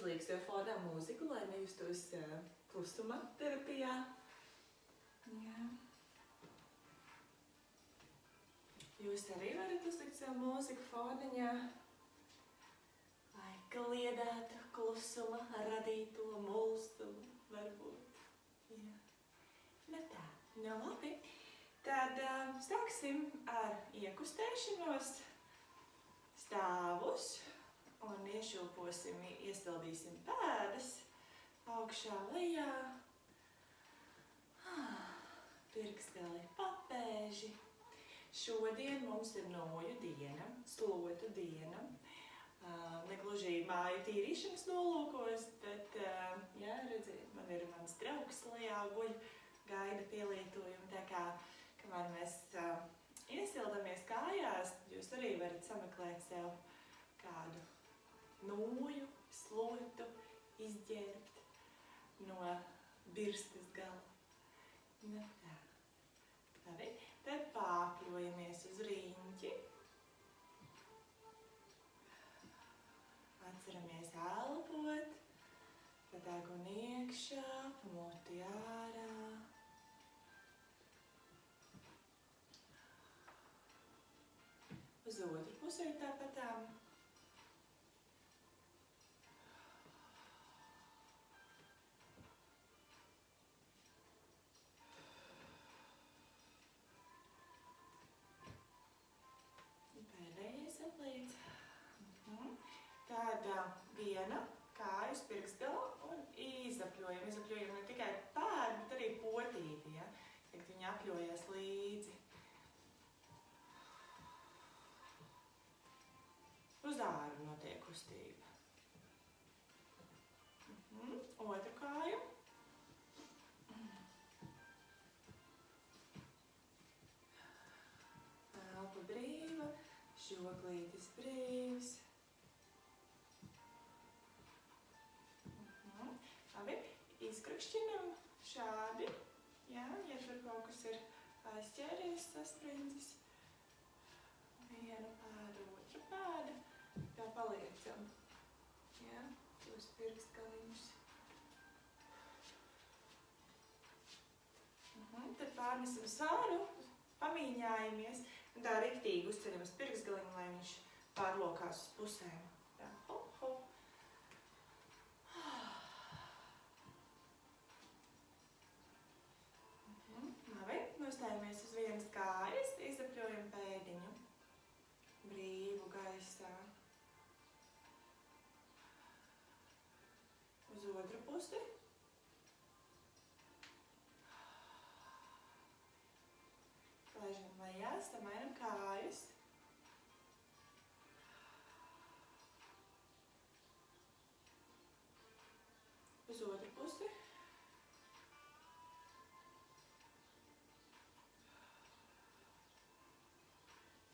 uzliek sev fonā mūziku, lai nejustos klusuma terapijā. Jā. Jūs arī varat uzlikt sev mūziku foniņā, lai kliedētu klusuma radīto mulsumu, varbūt. Jā. Nu tā, nu labi. Tad sāksim ar iekustēšanos, stāvus un iešūposim, iesildīsim pēdas augšā lejā, pirkstgali papēži. Šodien mums ir noju diena, slotu diena, negluži māju tīrīšanas nolūkos, bet, jā, redziet, man ir mans draugs lejā guļ, gaida pielietojumu, tā kā kamēr mēs iesildamies kājās, jūs arī varat sameklēt sev kādu noju, slotu, izģērbt no birstas gala. Nu tā. Labi. Tad pāpļojamies uz riņķi. Atceramies elpot, tad degunu iekšā, muti ārā. Uz otru pusē tāpatām. Pēdējais atlīdz. Tāda viena kāja uz pirkstgala un izapļojam. Izapļojam ne tikai pēdu, bet arī potīti, ja? Tagad viņi apļojas līdzi. Uz āru notiek kustība. Otru kāju. Elpa brīva, žoglītis brīvs. Labi, izkrakšķinam šādi. Jā, ja tur kaut kas ir aizķēries, sasprindzis. Vienu pēdu, otru pēdu. Tā paliekam. Jā, tos pirkstgaliņus. Tad pārnesam svāru, pamīņājamies. Un tā riktīgi uzceļam uz pirkstgaliņu, lai viņš pārlokās uz pusēm. Tā, hop, hop. Labi, nostājamies uz vienas kājas, izapļojam pēdiņu. Brīvu gaisā. Uz otru pusi. Laižam lejā, samainam kājas. Uz otru pusi.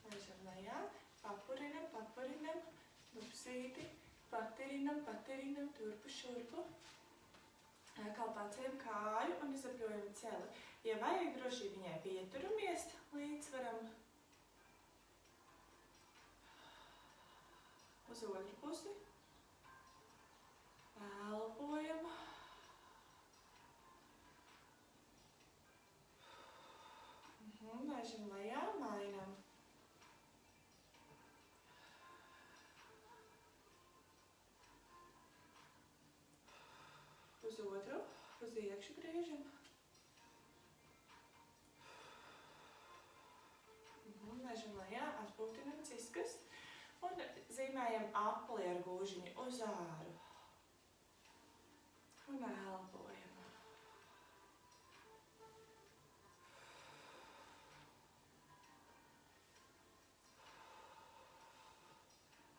Laižam lejā, papurinam, papurinam, nupsīti. Patirinam, patirinam, turpu šurpu. Atkal paceļam kāju un izapļojam celi. Ja vajag, droši viņai pieturamies, līdzsvaram. Uz otru pusi. Elpojam. Laižam lejā, mainam. Uz otru, uz iekšu griežam. Laižam lejā, atpūtinam ciskas un zīmējam apli ar gūžiņu uz āru. Un elpojam.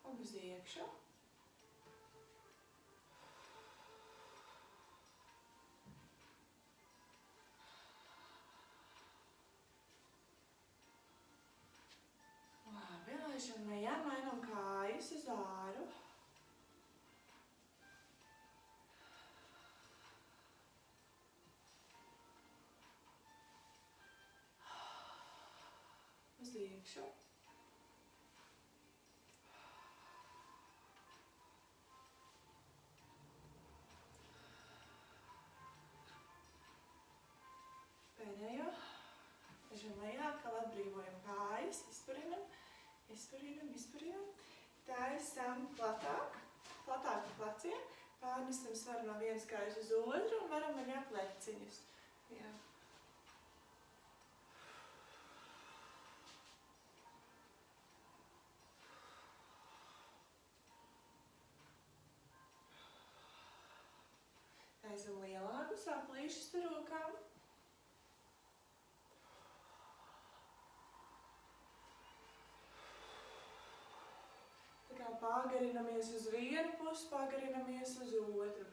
Un uz iekšu. Laižam lejā, mainam kājas uz āru. Uz iekšu. lejam lejā, atkal atbrīvojam kājas, izpurinam. Taisam platāk par pleciem, pārnesam svaru no vienas kājas uz otru un varam arī pleciņus. Jā. Taisam lielākus aplīšus ar rokām. Pagarinamies uz vienu pusi, pagarinamies uz otru.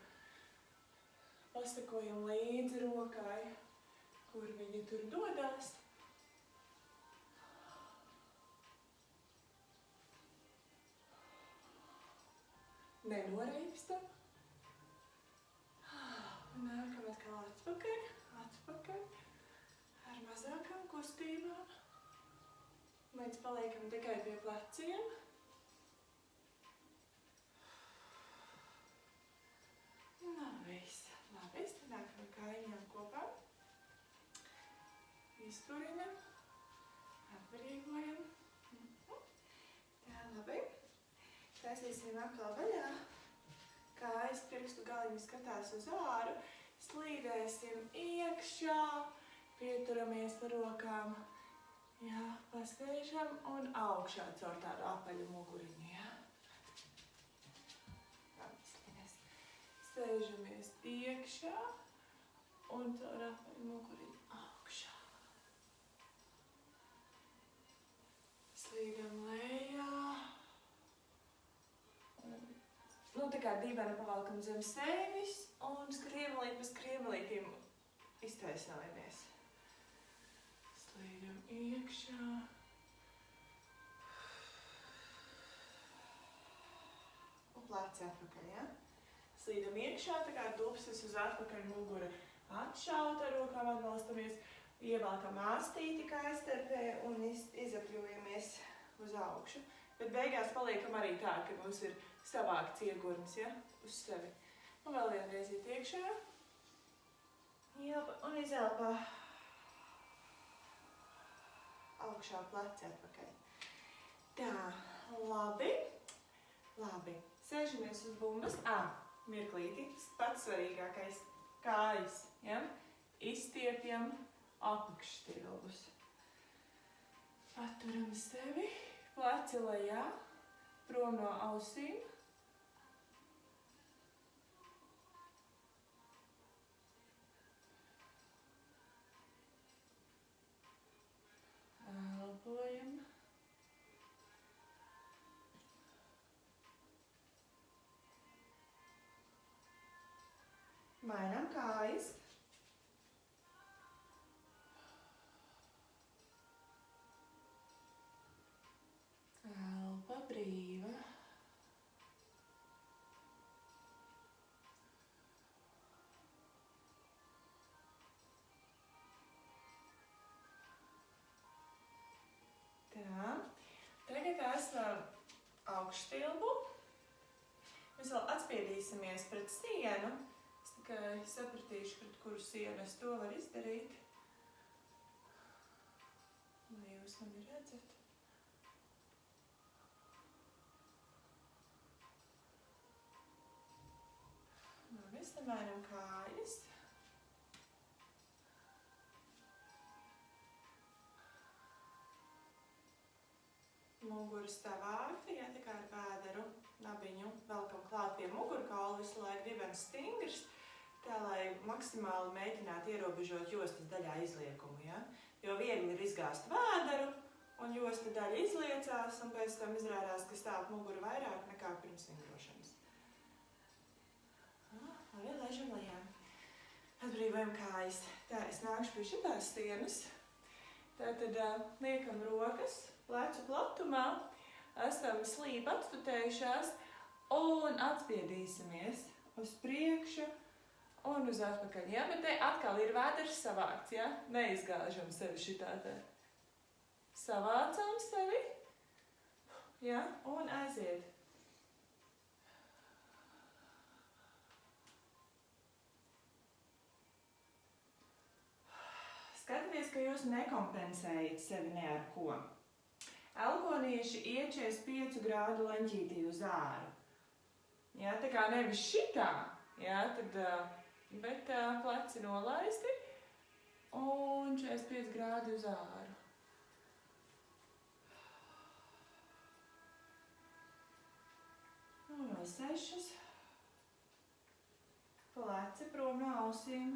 Pasakojam līdzi rokai, kur viņi tur dodās. Nenoreipstam. Nākam atkal atpakaļ. Ar mazākām kustībām. Līdz paliekam tikai pie pleciem. Labi, tad nākam ar kājiņām kopā. Izturinam, atbrīvojam. Tā, labi. Taisīsim atkal vaļā. Kājas pirkstu galiņi skatās uz āru. Slīdēsim iekšā. Pieturamies ar rokām. Jā, pasteižam un augšā caur tādu apaļu muguriņu. Jā. Sēžamies iekšā un caur apaļu muguriņu augšā. Slīdam lejā. Tā kā dīvaini pavalkam zem sevis un skriemelīt pa skriemelītīm iztaisājamies. Slīdam iekšā. Un pleci atpakaļ, ja? Slīdam iekšā, tā kā dubsis uz atpakaļ mugura atšauta, rokām atbalstamies, ievelkam āstīti kājastarpē un izapļojamies uz augšu. Bet beigās paliekam arī tā, ka mums ir savākts iegurnis, ja, uz sevi. Un vēl vienreiz iekšā, ielpa un izelpa augšā pleci atpakaļ. Tā, labi. Sēžamies uz bumbas. Mirklīti, pats svarīgākais kājas, ja? Izstiepjam apakšstilbus. Paturam sevi, pleci lejā, prom no ausīm. Elpojam. Mainām kājas. Elpa brīva. Tā. Tagad esam augšstilbu. Mēs vēl atspiedīsimies pret sienu. Es tikai sapratīšu, pret kuru sienu es to varu izdarīt. Lai jūs mani redzat. Mēs mainām kājas. Muguru stāvākti, ja tā kā ar bēderu nabiņu velkam klāt pie mugurkaula, visu laiku dibens stingrs, tā lai maksimāli mēģinātu ierobežot jostas daļā izliekumu, ja? Jo viegli ir izgāzt bēderu, un josta daļa izliecās, un pēc tam izrādās, ka stāv muguru vairāk nekā pirms vingrošanas. Labi, ležam lejā. Atbrīvojam kājas. Tā, es nākšu pie šitās sienas. Tātad liekam rokas plecu platumā, esam slīpi atstutējušās un atspiedīsimies uz priekšu un uz atpakaļ. Ja? Bet te atkal ir vēders savākts, ja? Neizgāžam sevi šitā te. Savācām sevi, ja? Un aiziet. Skatāties, ka jūs nekompensējat sevi ne ar ko. Elkonieši iet 45 grādu leņķītī uz āru. Jā, tā kā nevis šitā, jā, tad, bet pleci nolaisti un 45 grādi uz āru. Un vēl 6. Pleci prom no ausīm.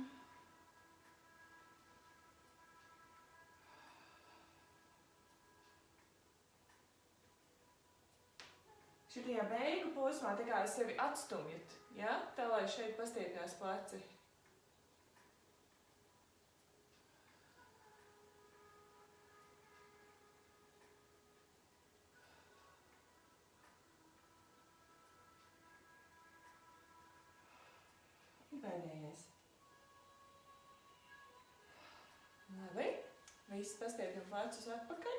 Šitajā beigu posmā tā kā sevi atstumjat, ja? Tā lai šeit pastiepjās pleci. Un pēdējais. Labi, visi pastiepjam plecus atpakaļ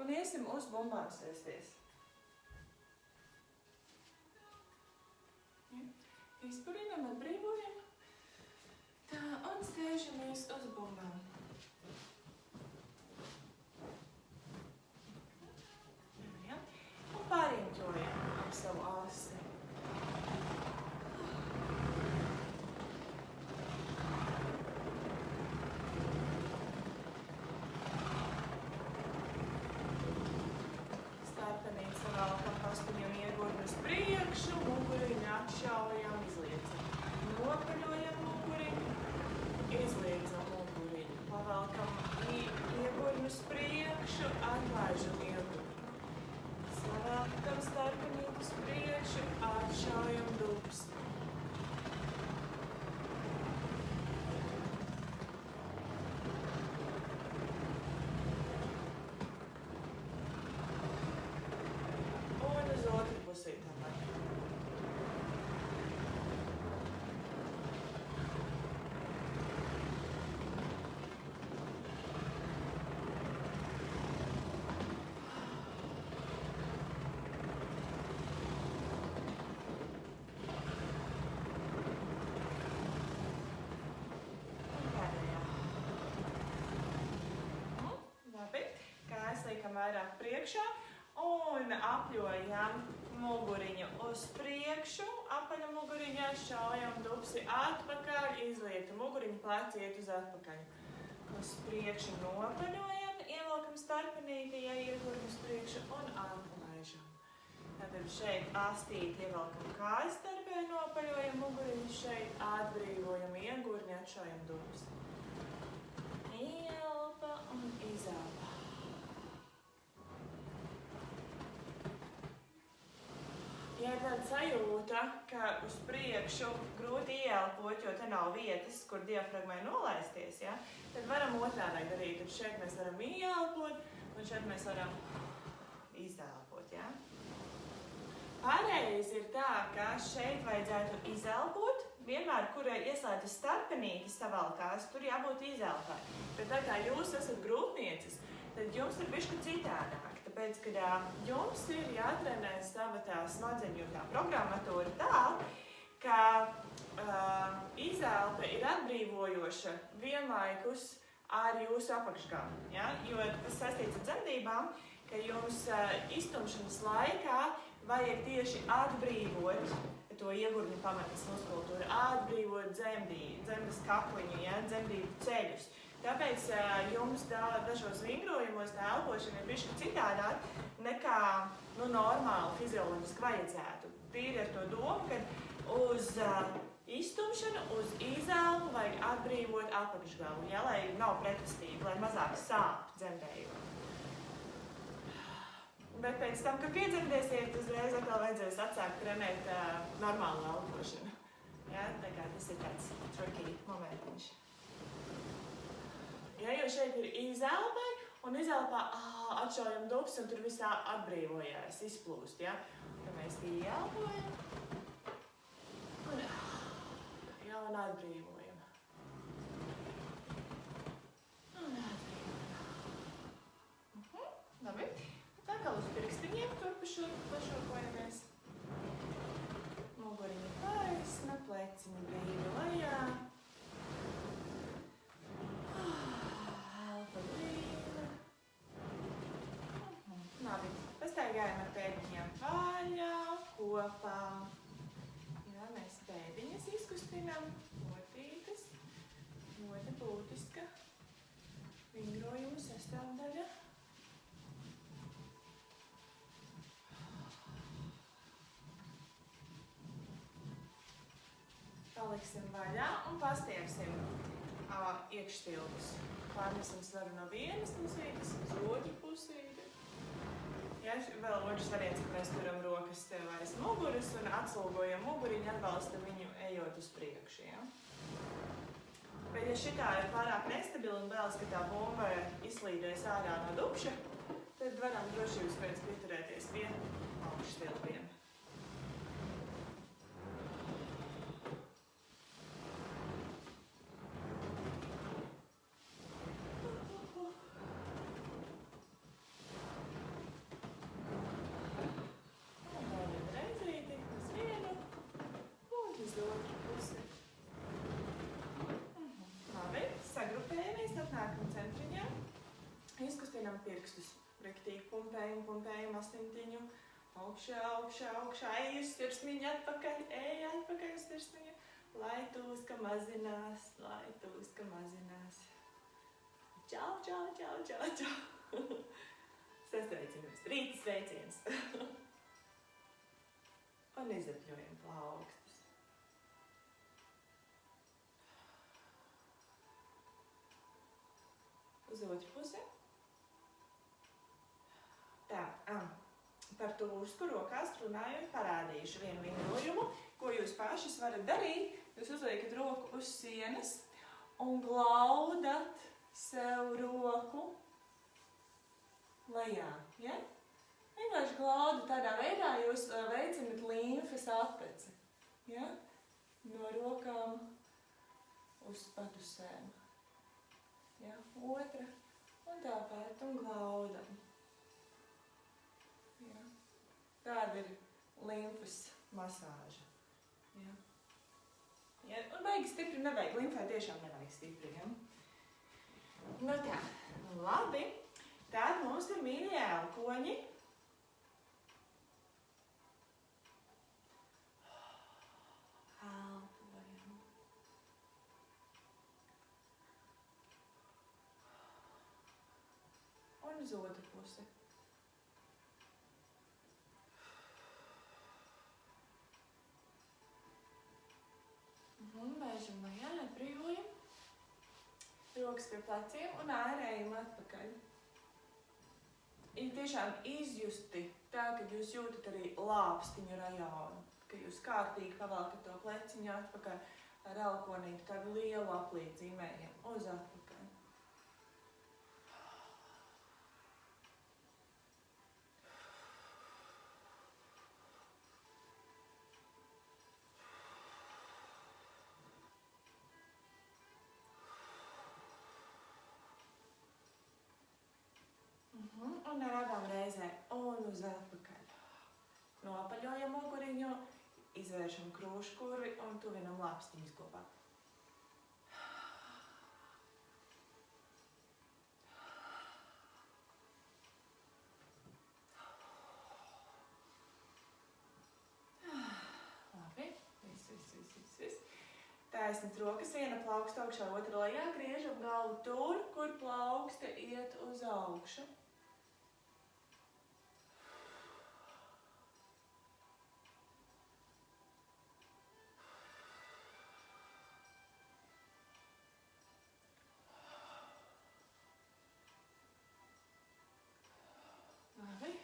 un iesim uz bumbām sēsties. Izpurinam, atbrīvojam. Tā, un sēžamies uz bumbām. Ja? Un pāriņķojam ap savu asi. Starpenīt savalkam pastuņam iegurni uz priekšu, muguriņu atšaujam, nopaļojam muguriņu, izliedzam muguriņu, pavalkam iegurņu uz priekšu, atlaižam iegurņu. Savalkam starpenīt uz priekšu, atšaujam dubsti. Un uz otru pusī tāpat. Liekam vairāk priekšā un apļojam muguriņu uz priekšu, apaļa muguriņā, šaujam dubsi atpakaļ, izlietu muguriņu, pleci iet uz atpakaļ. Uz priekšu nopaļojam, ievelkam starpenīti, ja iegurņu uz priekšu un atpalaižam. Tātad šeit astīt ievelkam kājas starpē, nopaļojam muguriņu, šeit atbrīvojam iegurņu, atšaujam dubsi. Ielpa un izelpa. Ja ir tāda sajūta, ka uz priekšu grūti ieelpot, jo te nav vietas, kur diafragmai nolaisties, ja, tad varam otrādi darīt. Tad šeit mēs varam ieelpot, un šeit mēs varam izelpot. Ja. Pareizi ir tā, ka šeit vajadzētu izelpot. Vienmēr, kurai ieslēdzas starpenīti savalkās, tur jābūt izelpai. Bet tā kā jūs esat grūtniecis, tad jums ir bišķi citādāk. Tāpēc, kad jums ir jātrenē sava tā smadzeņu tā programmatūra tā, ka izelpe ir atbrīvojoša vienlaikus ar jūsu apakšgalu. Ja? Jo tas saistīts ar dzemdībām, ka jums iztumšanas laikā vajag tieši atbrīvot to iegurņu pamatnes muskultūru, atbrīvot dzemdas kakliņu, ja? Dzemdību ceļus. Tāpēc jums dažos vingrojumos tā elpošana ir bišķi citādāk nekā normāli fizioloģiski vajadzētu. Tīri ar to domu, ka uz iztumšanu, uz izelpu vajag atbrīvot apakšgalu, ja, lai nav pretestība, lai mazāk sāp dzemdējot. Bet pēc tam, kad piedzemdēsiet, uzreiz atkal vajadzēs atsākt trenēt normālu elpošanu. Ja, tā kā tas ir tāds tricky momentiņš. Ja, jo šeit ir izelpai, un izelpā atšaujam dubs, un tur visā atbrīvojās, izplūst. Ja? Tad mēs ieelpojam, un atbrīvojam. Un atbrīvojam. Labi. Tā kā uz pirkstiņiem tur pašokojamies. Muguriņa taisna, pleciņa brīvi lejā. Staigājam ar pēdiņiem vaļā, kopā. Jā, mēs pēdiņas izkustinām, potītes, ļoti būtiska vingrojuma sastāvdaļa. Paliksim vaļā un pastiepsim iekšstilpus. Pārnesim svaru no vienas pusītes uz otru pusīti. Ja, vēl otrs variants, ka mēs turam rokas tev aiz muguras un atslogojam muguriņu, atbalstam viņu ejot uz priekšu. Ja? Bet ja šitā ir pārāk nestabila un bailes, ka tā bumba izslīdēs ārā no dukša, tad varam drošības pēc pieturēties pie augšstilpiem. Izkustinām pirkstus, rektīgi pumpējam asintiņu, augšā, ej uz sirsniņu atpakaļ, ej atpakaļ uz sirsniņu, lai tūska mazinās. Čau. Sasveicinamies, rīta sveiciens. Un izapļojam plaukstus. Uz otru pusi. Tā, par tūsku rokās runājot parādīšu vienu vingrojumu, ko jūs pašas varat darīt. Jūs uzliekat roku uz sienas un glaudat sev roku lejā. Ja? Vienkārši glaudat tādā veidā, jūs veicinat līmfas atteci. Ja? No rokām uz patusēm. Ja? Otra un tāpēc un glaudam. Ja. Tāda ir limfas masāža. Ja. Ja. Un baigi stipri nevajag. Limfai tiešām nevajag stipri. Ja. Nu tā, labi. Tad mums ir mīļie elkoņi. Elpojam. Un uz otru pusi. Bēžam lejā, atbrīvojam. Rokas pie pleciem un ārējam atpakaļ. Ir tiešām izjusti tā, ka jūs jūtat arī lāpstiņu rajonu. Ka jūs kārtīgi pavalkat to pleciņu atpakaļ ar elkonīti, tādu lielu aplīdzīmējiem uz atpakaļ. Un ar abām reizēm un uz atpakaļ. Nopaļojam muguriņu, izvēršam krūškurvi un tuvinam lāpstiņus kopā. Labi, viss. Taisnat rokas, viena plauksta augšā, otra lejā, griežam galvu tur, kur plaukste iet uz augšu.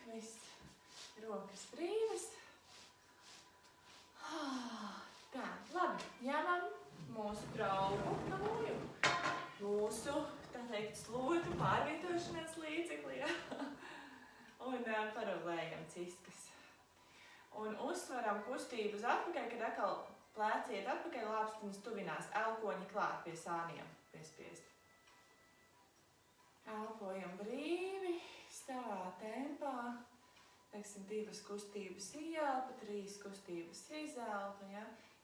Viss rokas brīvas. Tā, labi, ņemam mūsu draugu kāju, mūsu, tā teikt, slotu pārvietošanās līdzekli, ja? Un parolējam ciskas. Un uzsvaram kustību uz atpakaļ, kad atkal plēci iet atpakaļ, lāpstiņas tuvinās, elkoņi klāt pie sāniem piespiest. Elpojam brīvi. Savā tempā, teiksim, 2 kustības ieelpa, 3 kustības izelpa, ja?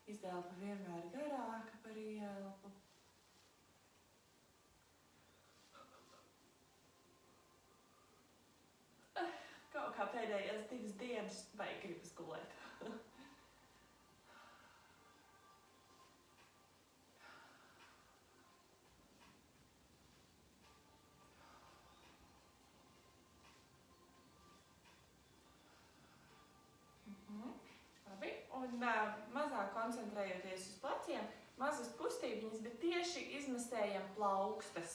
Izelpa vienmēr garāka par ieelpu. Kaut kā pēdējās 2 dienas vai gribas gulēt. Labi, un mazāk koncentrējoties uz pleciem, mazas kustībiņas, bet tieši izmasējam plaukstas.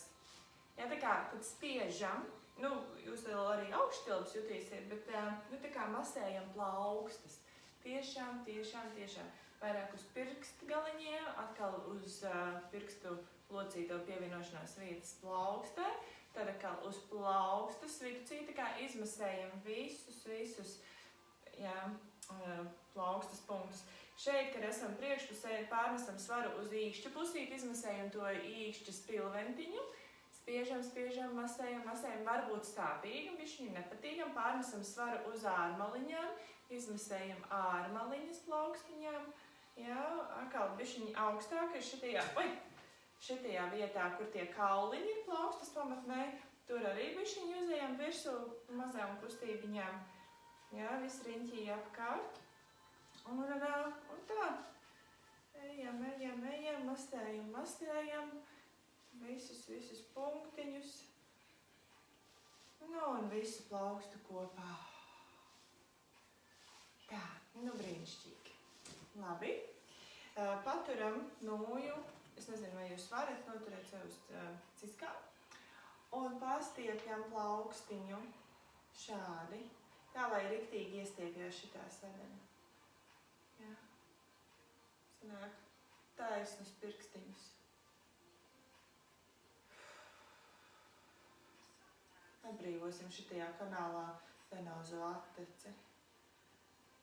Ja, tā kā, kad spiežam, jūs vēl arī augštilps jutīsiet, bet tā kā masējam plaukstas. Tiešām. Vairāk uz pirkstu galiņiem, atkal uz pirkstu locīto pievienošanās vietas plaukstē, tad atkal uz plaukstas viducī, tā kā izmasējam visus plaukstas punktus. Šeit, kad esam priekšpusē, pārnesam svaru uz īkšķu pusīt, izmasējam to īkšķas pilventiņu, spiežam, masējam, varbūt stāvīgi, bišķiņi nepatīkam, pārnesam svaru uz ārmaliņām, izmasējam ārmaliņas plaukstiņām, atkal bišķiņi augstāk, šitajā vietā, kur tie kauliņi ir plaukstas pamatnē, tur arī bišķiņi uzējam virsū mazām kustībiņām, viss riņķī apkārt, un tā, ejam, masējam, visus punktiņus, un visu plaukstu kopā. Tā, brīnišķīgi. Labi, paturam nūju, es nezinu, vai jūs varat noturēt sev uz ciskām, un pastiepjam plaukstiņu šādi, tā, lai riktīgi iestiepjas šitā svedena. Sanāk taisnus pirkstiņus. Atbrīvosim šitajā kanālā venozo atteci.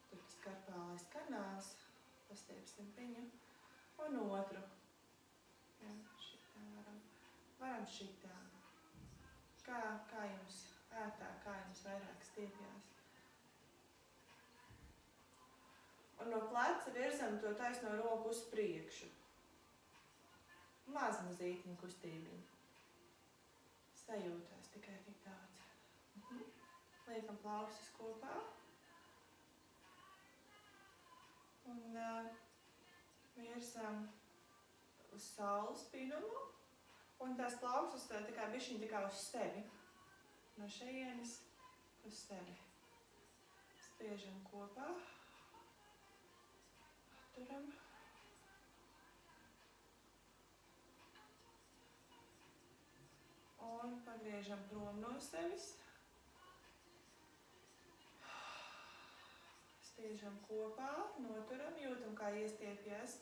Tur tas karpālais kanāls, pastiepsim viņu, un otru. Šitā varam šitā. Kā jums ērtāk, kā jums vairāk stiepjās. Un no pleca virzam to taisno roku uz priekšu. Mazītiņu kustībiņu. Sajūtās tikai tik daudz. Liekam plaukstas kopā. Un virzam uz saules spinumu. Un tās plaukstas tā kā bišķiņ tā kā uz sevi. No šejienes uz sevi. Spiežam kopā. Turam. Un pagriežam prom no sevis. Spiežam kopā, noturam, jūtam, kā iestiepjas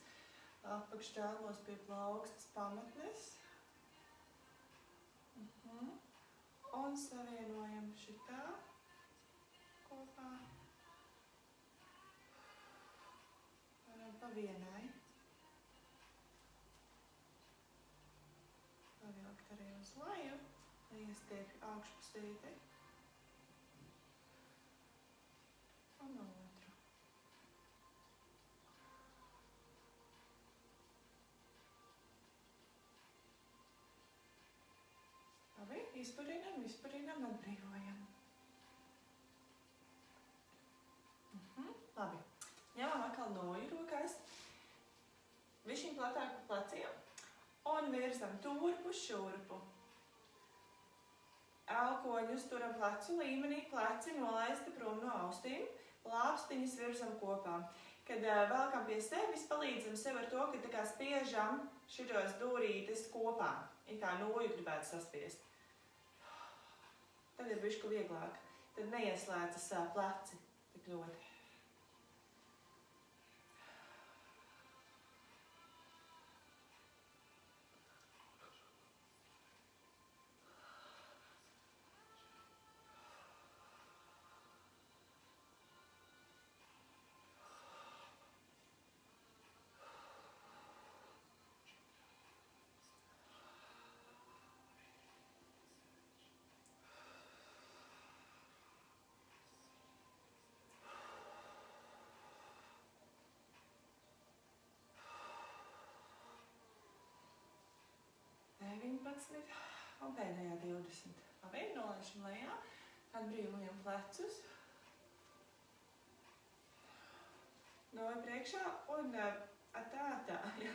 apakšķēlos pie plaukstas pamatnes. Un savienojam šitā kopā. Varam pa vienai. Pavilkt arī uz laju, lai iestiepju augšpusīti. Un otru. Labi, izpurinam, atbrīvojam. Labi, ņemam atkal noju rokās, višķiņ platāk pa pleciem un virzam turpu šurpu. Elkoņus turam plecu līmenī, pleci nolaisti prom no austīm, lāpstiņas virzam kopā. Kad velkam pie sevis, palīdzam sev ar to, ka tā kā spiežam šitos dūrītes kopā. Ir kā noju gribētu saspiest. Tad ir bišķi vieglāk. Tad neieslēdzas pleci tik ļoti. Un pēdējā 20. Labi, nolaišam lejā, atbrīvojam plecus, noju priekšā un tā, ja,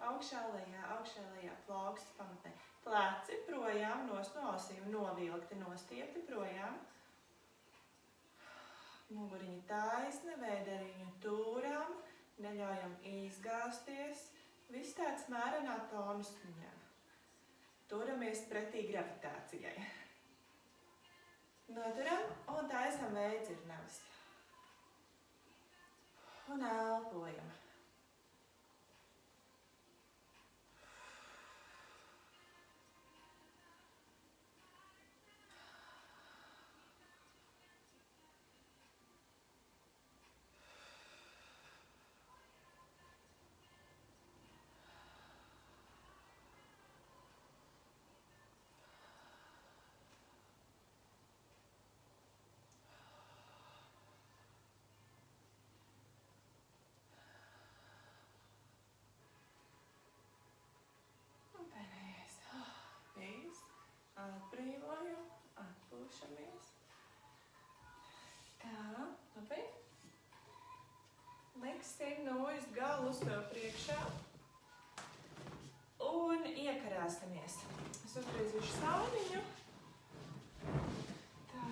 augšā lejā, plauksti pamatnē. Pleci projām, no ausīm novilkti, nostiepti projām. Muguriņa taisna, vēderiņu tūrām, neļaujam izgāzties. Viss tāds mērenā tonusmiņā. Turamies pretī gravitācijai. Noturam un taisam veidzirnavas. Un elpojam. Atbrīvojam, atpūšamies. Tā, labi. Liksim nojas galus sev priekšā. Un iekarāstamies. Es uzgriezīšu sauniņu. Tā.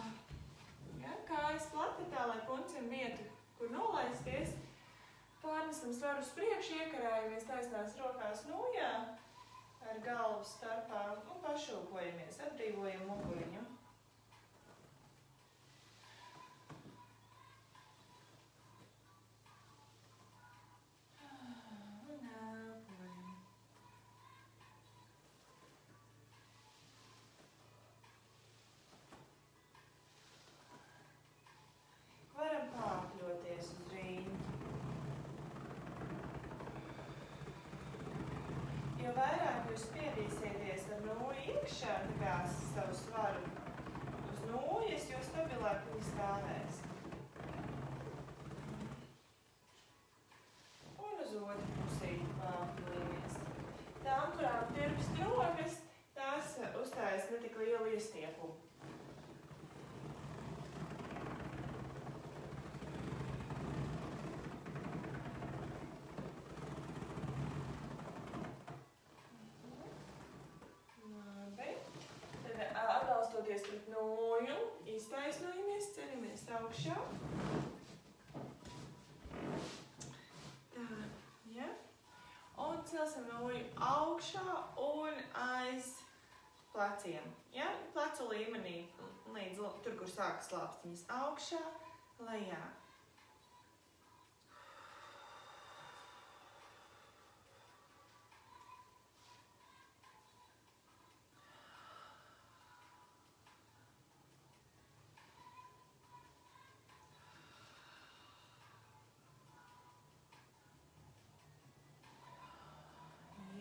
Ja, kājas plati tā, lai puncim vietu, kur nolaisties. Pārnesam svaru uz priekšu, iekarājamies taisnās rokās nojā. Ar galvu starpā un pašūkojamies, atbrīvojam muguriņu. Un elpojam. Varam pārkļoties uz rīņu. Jo vairāk jūs spiedīsieties ar nūju iekšā, tā kā savu svaru uz nūjas, jo stabilāk viņi stāvēs. Un uz otru pusīti pārpilīmies. Tām, kurām tirpst rokas, tās uzstājas ne tik lielu iestiepumu. Pret noju, iztaisnojamies, ceļamies augšā. Tā, ja. Un celsim noju augšā un aiz pleciem. Ja? Plecu līmenī līdz tur, kur sākas lāpstiņas. Augšā, lejā.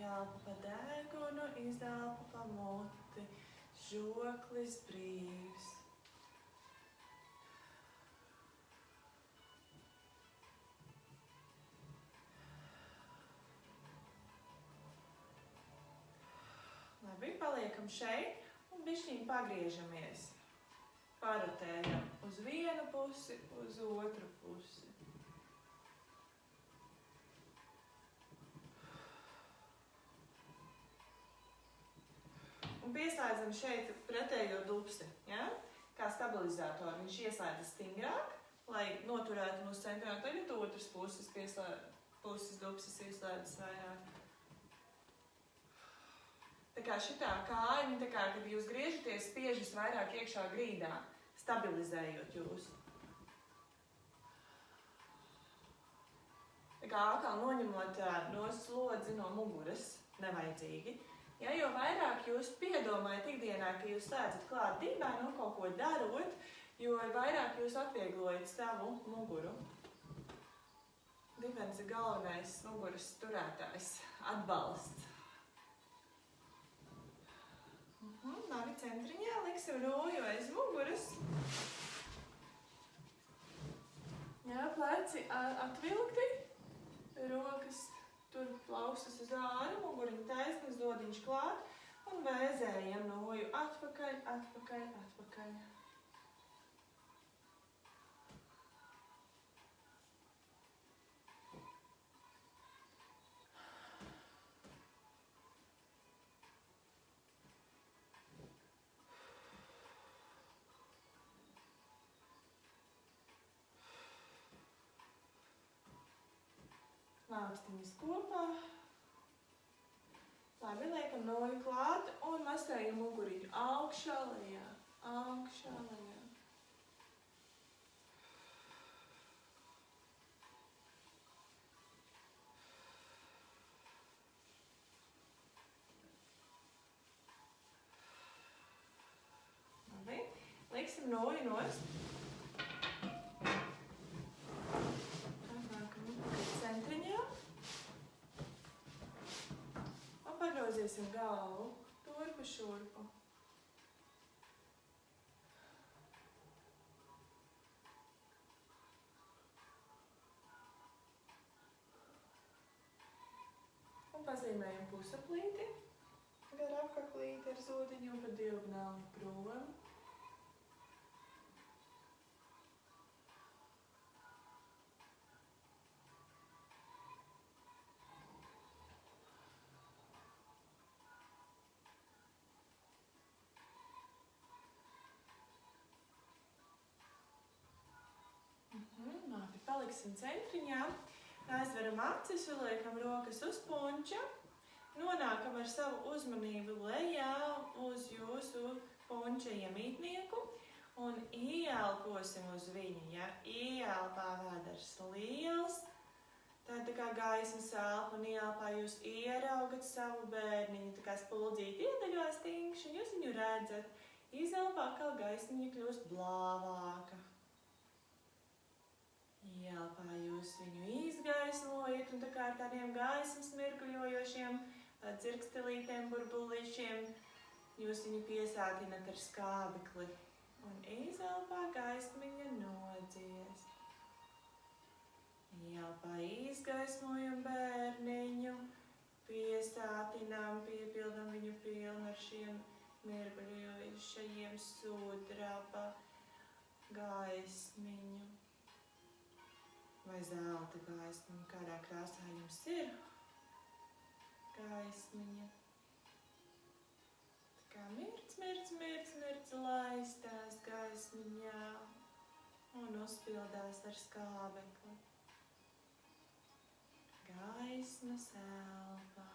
Ielpa pa degunu, izelpa pa muti, žoklis brīvs. Labi, paliekam šeit un bišķiņ pagriežamies. Parotējam uz vienu pusi, uz otru pusi. Un pieslēdzam šeit pretējo dupsi, ja? Kā stabilizātoru. Viņš ieslēdzas stingrāk, lai noturētu mūsu centrā. Tagad otras puses dupsis ieslēdzas vairāk. Tā kā šitā kāja, tā kā, kad jūs griežaties, spiežas vairāk iekšā grīdā, stabilizējot jūs. Tā kā atkal noņemot no slodzi no muguras, nevajadzīgi. Ja, jo vairāk jūs piedomājat ikdienā, ka jūs slēdzat klāt dibēnu un kaut ko darot, jo vairāk jūs atvieglojat savu muguru. Dibens ir galvenais muguras turētājs, atbalsts. Labi, centriņā liksim roju aiz muguras. Jā, pleci atvilkti, rokas. Tur plaukstas uz āru, muguriņa taisnas, zodiņš klāt un vēzējam noju atpakaļ, atpakaļ, atpakaļ. Nākstiņas kopā. Labi, liekam noju klāt un masējam muguriņu augšā, lejā, augšā, lejā. Labi, lieksim noju nost. Atnākam centriņā. Un pagroziesim galvu turpu šurpu. Un pazīmējam pusaplīti gar apkaklīti ar zodiņu un pa diagonāli prom. Labi, paliksim centriņā. Aizveram acis un liekam rokas uz punča. Nonākam ar savu uzmanību lejā uz jūsu punča iemītnieku un ieelposim uz viņu. Ja? Ieelpā vēders liels, tā kā gaismas elpa un ieelpā jūs ieraugat savu bērniņu, tā kā spuldzīti iedaļās tingši, un jūs viņu redzat. Izelpā, kā gaismiņa kļūst blāvāka. Ielpā jūs viņu izgaismojat un tā kā ar tādiem gaismas mirguļojošiem dzirkstelītēm, burbulīšiem jūs viņu piesātinat ar skābekli. Un izelpā gaismiņa nodzies. Ielpā izgaismojam bērniņu, piesātinām, piepildam viņu pilnu ar šiem mirguļojošajiem sudraba gaismiņu. Vai zelta gaismiņa, kādā krāsā jums ir gaismiņa. Tā kā mirc, laistās gaismiņā un uzpildās ar skābekli. Gaismas elpa.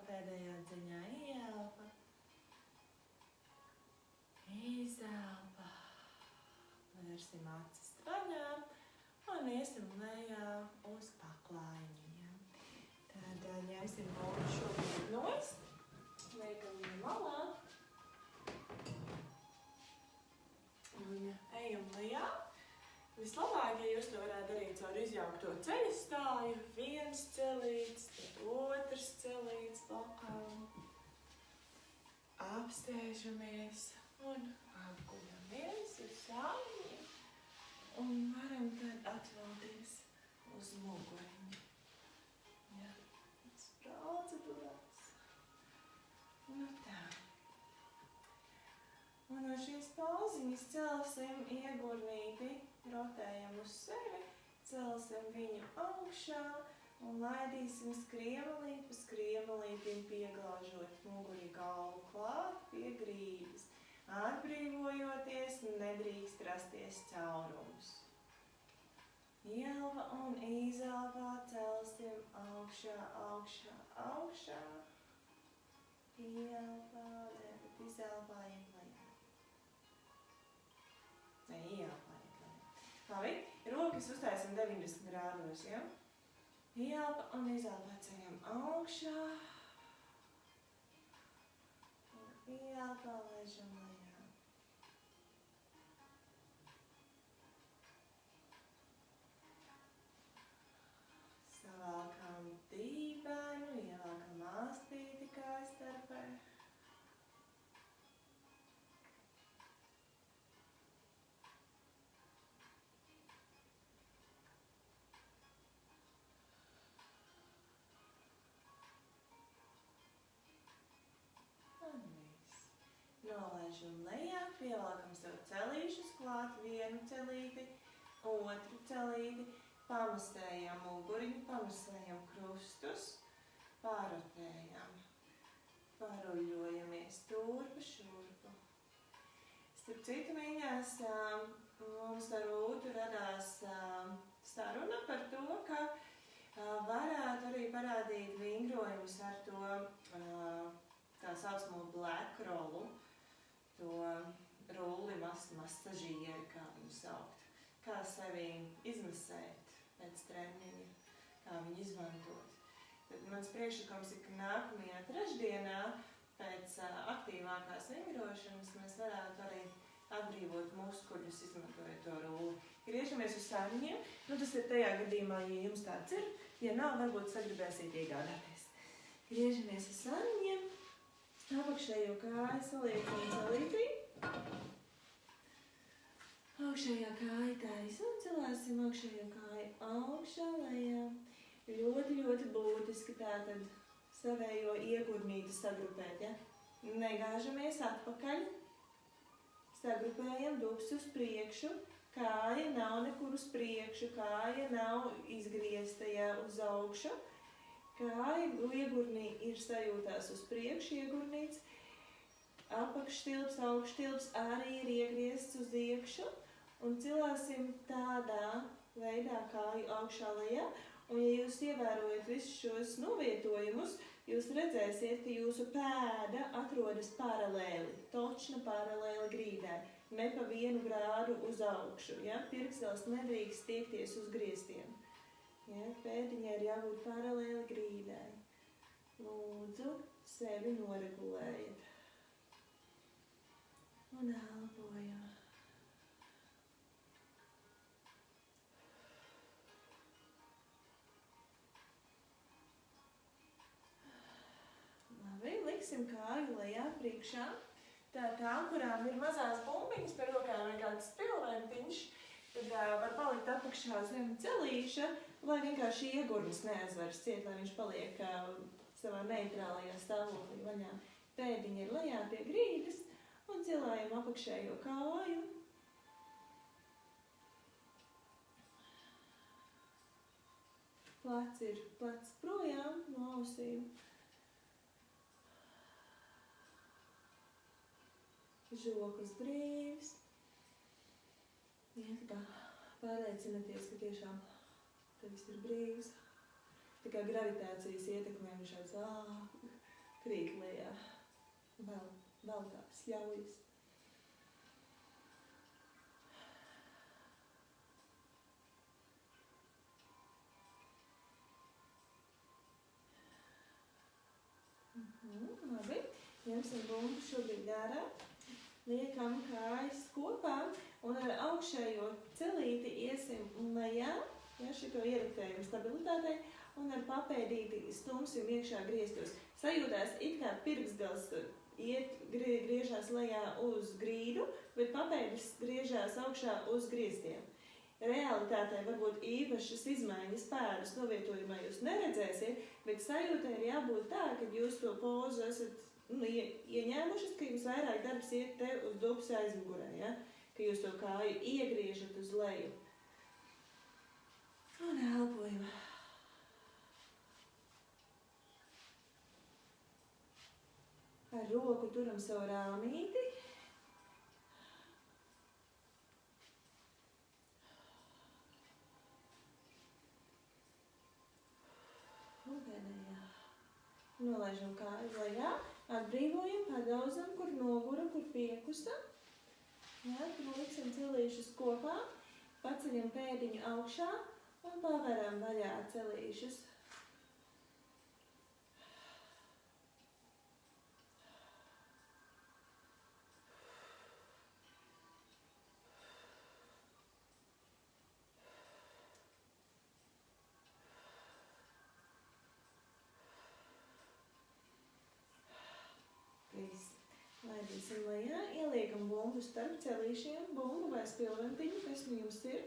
Pēdējā dziņā ieelpa, izelpa, vērsim acis vaļā un iesim lejā uz paklājiņiem. Tad ņemsim mūsu šobrīd nost, liekam viņu malā un ejam lejā. Vislabāk, ja jūs to varētu darīt caur izjaukto ceļu stāju, viens celīts, tad otrs celīts blakām. Apsēžamies un apguļamies uz sāņiem un varam tad atvalties uz muguriņu. Ja, tas procedūrās. Nu tā. Un no šīs pauziņas celsim iegurnīti. Rotējam uz sevi, celsim viņu augšā un laidīsim skriemalīt pa skriemalītim, pieglāžot muguri galvu klāt pie grīdas. Atbrīvojoties, nedrīkst rasties caurums. Ielpa un izelpā celsim augšā, augšā, augšā. Ielpā, bet izelpājam lejā. Ne, ielpājam. Labi, rokas uztaisim 90 grādos, ja? Ielpa un izelpa ceļam augšā. Un ielpa ležam lejā. Savalkam dībenu, ievelkam astīti kājas starpē. nolaižam lejā, pievelkam sev celīšus klāt, vienu celīti, otru celīti, pamasējam muguriņu, pamasējam krustus, pārotējam, paruļojamies turpa šurpu. Starp citu, mīļās, mums ar Rūtu radās saruna par to, ka varētu arī parādīt vingrojumus ar to tā saucamo black rollu, to rulli masažieri, kā viņu saukt. Kā sevi izmasēt pēc treniņa, kā viņu izmantot. Tad mans priekšlikums ir, ka nākamajā trešdienā pēc aktīvākās vingrošanas mēs varētu arī atbrīvot muskuļus, izmantojot to rulli. Griežamies uz sarņiem, tas ir tajā gadījumā, ja jums tāds ir, ja nav, varbūt sagribēsiet iegādāties. Griežamies uz sarņiem, apakšējo kāju saliekam celītī. Augšējā kāja taisa un celēsim augšējo kāju augšā lejā. Ļoti, ļoti būtiski tātad savējo iegurnīti sagrupēt, ja? Negāžamies atpakaļ, sagrupējam dubs uz priekšu, kāja nav nekur uz priekšu, kāja nav izgriezta, ja, uz augšu. Kāja iegurnī ir sajūtās uz priekšu iegurnīts, apakštilps, augštilps arī ir iegriezts uz iekšu. Un cilāsim tādā veidā kāju augšā lejā, un ja jūs ievērojat visus šos novietojumus, jūs redzēsiet, ka jūsu pēda atrodas paralēli, točna paralēli grīdai, ne pa 1 grādu uz augšu, ja? Pirkstels nedrīkst tiekties uz griestiem, ja? Pēdiņai ir jābūt paralēli grīdai. Lūdzu, sevi noregulējiet un elpojam. Liksim kāju lejā priekšā, tām, kurām ir mazās bumbiņas par rokām vai kāds spilventiņš, tad var palikt apakšā zem celīša, lai vienkārši iegurnis neaizvars ciet, lai viņš paliek savā neitrālajā stāvoklī vaļā. Pēdiņa ir lejā pie grīdas un cilājam apakšējo kāju. Plecs ir plecs projām no ausīm. Žoklis brīvs. Ja, pārliecinieties, ka tiešām tevis ir brīvs. Tā kā gravitācijas ietekmē viņš krīt lejā. Vēl kā sļaujas. Labi, ņemsim bumbu šobrīd ārā. Liekam kājas kopā un ar augšējo celīti iesim lejā, ja, šito ieriktējumu stabilitātei, un ar papēdīti stumsim iekšā griestos. Sajūtās it kā pirkstgals griežās lejā uz grīdu, bet papēdis griežās augšā uz griestiem. Realitātē varbūt īpašas izmaiņas pēdas novietojumā jūs neredzēsiet, bet sajūtē ir jābūt tā, ka jūs to pozu esat ieņēmušas, ka jums vairāk darbs iet te uz dubs aizmugurē, ja? Ka jūs to kāju iegriežat uz leju. Un elpojam. Ar roku turam savu rāmīti. Un pēdējā. Nolaižam kāju lejā. Atbrīvojam, padauzam, kur nogura, kur piekusa. Ja, tur liksim celīšus kopā, paceļam pēdiņu augšā un paveram vaļā celīšus. Laidīsim lejā, ieliekam bumbu starp celīšiem, bumbu vai spilventiņu, kas nu jums ir.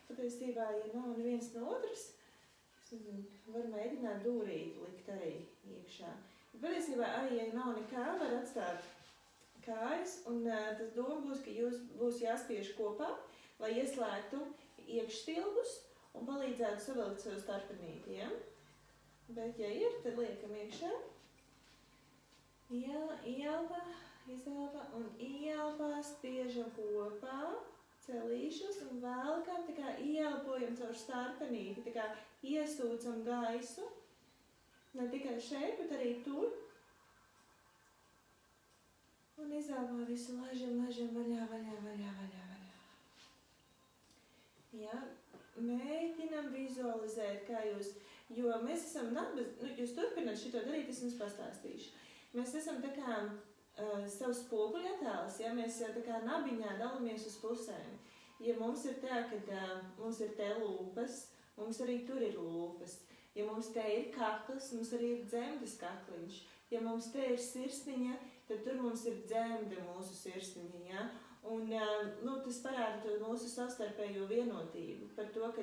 Patiesībā, ja nav neviens no otras, var mēģināt dūrīti likt arī iekšā. Patiesībā arī, ja nav nekā, var atstāt kājas, un tas doma būs, ka jūs būs jāspiež kopā, lai ieslēgtu iekšstilbus un palīdzētu savilkt savu starpenīti, ja? Bet, ja ir, tad liekam iekšā. Ielpa, izelpa un ielpā spiežam kopā celīšus un velkam, tā kā ielpojam caur starpenīti, tā kā iesūcam gaisu. Ne tikai šeit, bet arī tur. Un izelpā visu lažam vaļā. Ja, mēģinam vizualizēt, kā jūs, jo mēs esam nabas, jūs turpināt šito darīt, es jums pastāstīšu. Mēs esam tā kā savs spoguļu attēls, ja mēs tā kā nabiņā dalamies uz pusēm. Ja mums ir tā, ka mums ir te lūpas, mums arī tur ir lūpas. Ja mums te ir kakls, mums arī ir dzemdes kakliņš. Ja mums te ir sirsniņa, tad tur mums ir dzemde mūsu sirsniņa, ja? Un tas parāda to mūsu savstarpējo vienotību par to, ka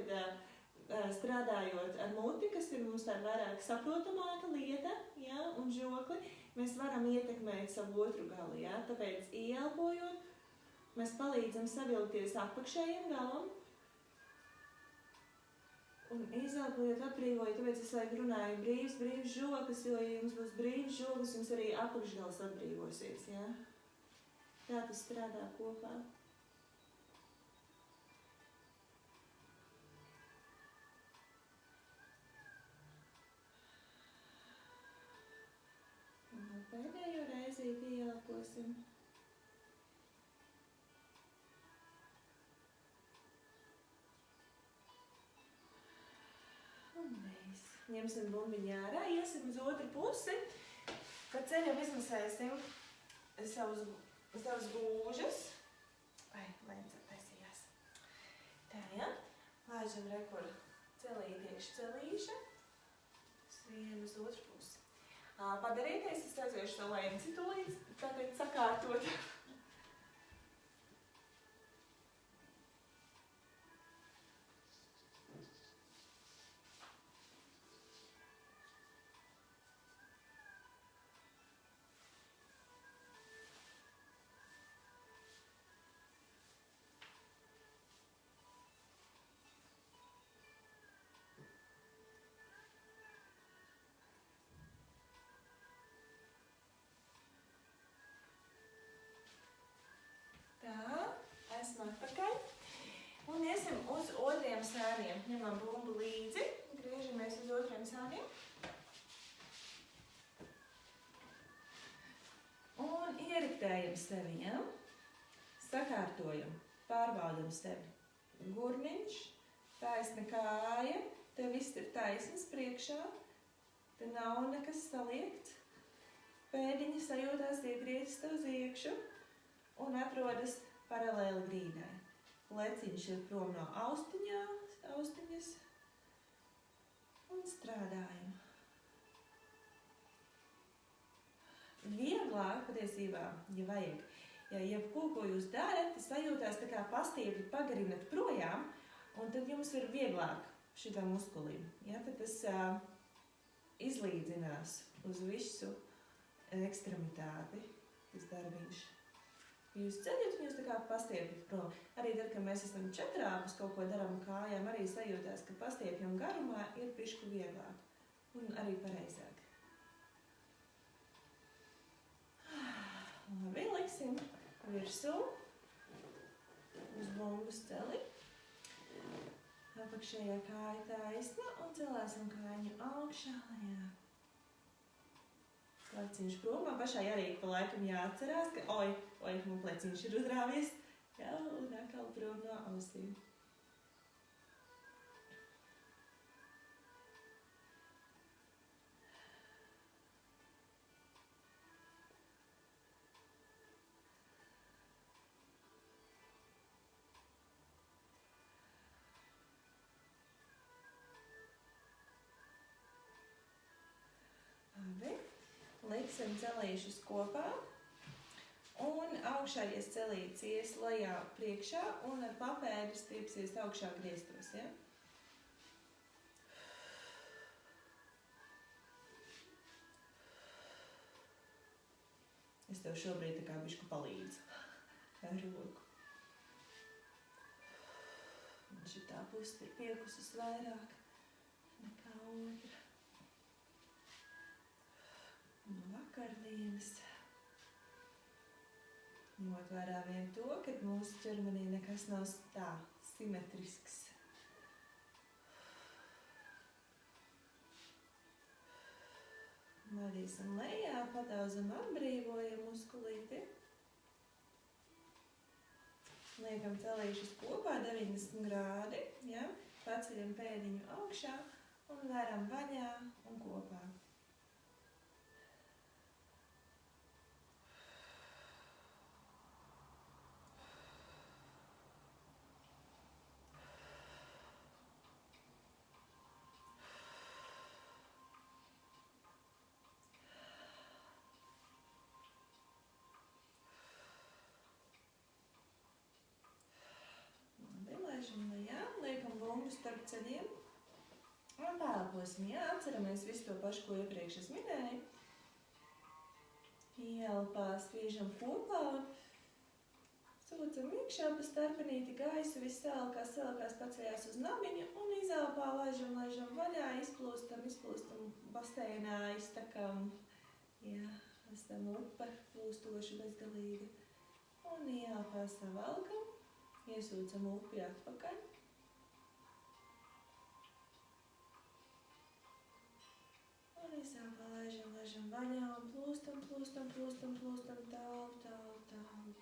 strādājot ar muti, kas ir mums tā vairāk saprotamāka lieta, ja, un žokli, mēs varam ietekmēt savu otru gali, ja? Tāpēc ieelpojot, mēs palīdzam savilkties apakšējiem galam un izelpojot, atbrīvojot, tāpēc es laiku runāju brīvs žoklis, jo, ja jums būs brīvs žoklis, jums arī apakšgals atbrīvosies, ja? Tā tas strādā kopā. Un pēdējo reizīti ielposim. Un mēs ņemsim bumbiņu ārā, iesim uz otru pusi, kad ceļam izmasēsim savus gūžas. Vai, lēns attaisījās. Tā, ja? Laižam rekur celīt iekš celīša. Svien uz otru pusi. Padarīties, es aiziešu to lēnci tūlīt, tātad sakārtot. Esam atpakaļ. Un iesim uz otriem sāniem. Ņemam bumbu līdzi, griežamies uz otriem sāniem. Un ieriktējam sevi, ja? Sakārtojam, pārbaudam sevi. Gurniņš, taisna kāja, te viss ir taisns priekšā, te nav nekas saliekts. Pēdiņi sajūtās iegriežas te uz iekšu un atrodas paralēli grīdai. Leciņš ir prom no austiņas un strādājam. Vieglāk patiesībā, ja vajag, ja jebko jūs darat, sajūtās tā kā pastiepļi pagarinat projām, un tad jums ir vieglāk šitā muskulim. Ja, tad tas izlīdzinās uz visu ekstremitāti, tas darbiņš. Jūs ceļat un jūs tā kā pastiepjat prom. Arī tad, kad mēs esam četrāpus kaut ko daram kājām, arī sajūtās, ka pastiepjam garumā ir pišku vieglāk un arī pareizāk. Labi, liksim virsū uz bumbas celi. Apakšējā kāja taisna un celēsim kājiņu augšā lejā. Pleciņš prom, man pašai arī pa laikam jāatcerās, ka oi, man pleciņš ir uzrāvies. Jā, un atkal prom no ausīm. Labi. Liksim celīšus kopā un augšējais celīts ies lejā priekšā un ar papēdi stiepsies augšā griestos, ja? Es tev šobrīd tā kā bišķi palīdzu ar roku. Un šitā puse ir piekusis vairāk nekā otra. No vakardienas. Ņemot vērā vien to, ka mūsu ķermenī nekas nav tā simetrisks. Vadīsim lejā, padauzam atbrīvojam muskulīti. Liekam celīšus kopā 90 grādi, ja? Paceļam pēdiņu augšā un veram vaļā un kopā. Liekam bumbu starp ceļiem un pēlposim. Jā, atceramies visu to pašu, ko iepriekš es minēju. Ielpā spiežam kopā un sūcam iekšā pa starpenīti gaisu, viss sēlkās paceļās uz nabiņa un izelpā laižam vaļā, izplūstam baseinā, iztakam. Jā, esam upe plūstoši bezgalīgi. Un ielpā savalkam, iesūcam upi atpakaļ. Un izelpā laižam vaļā un plūstam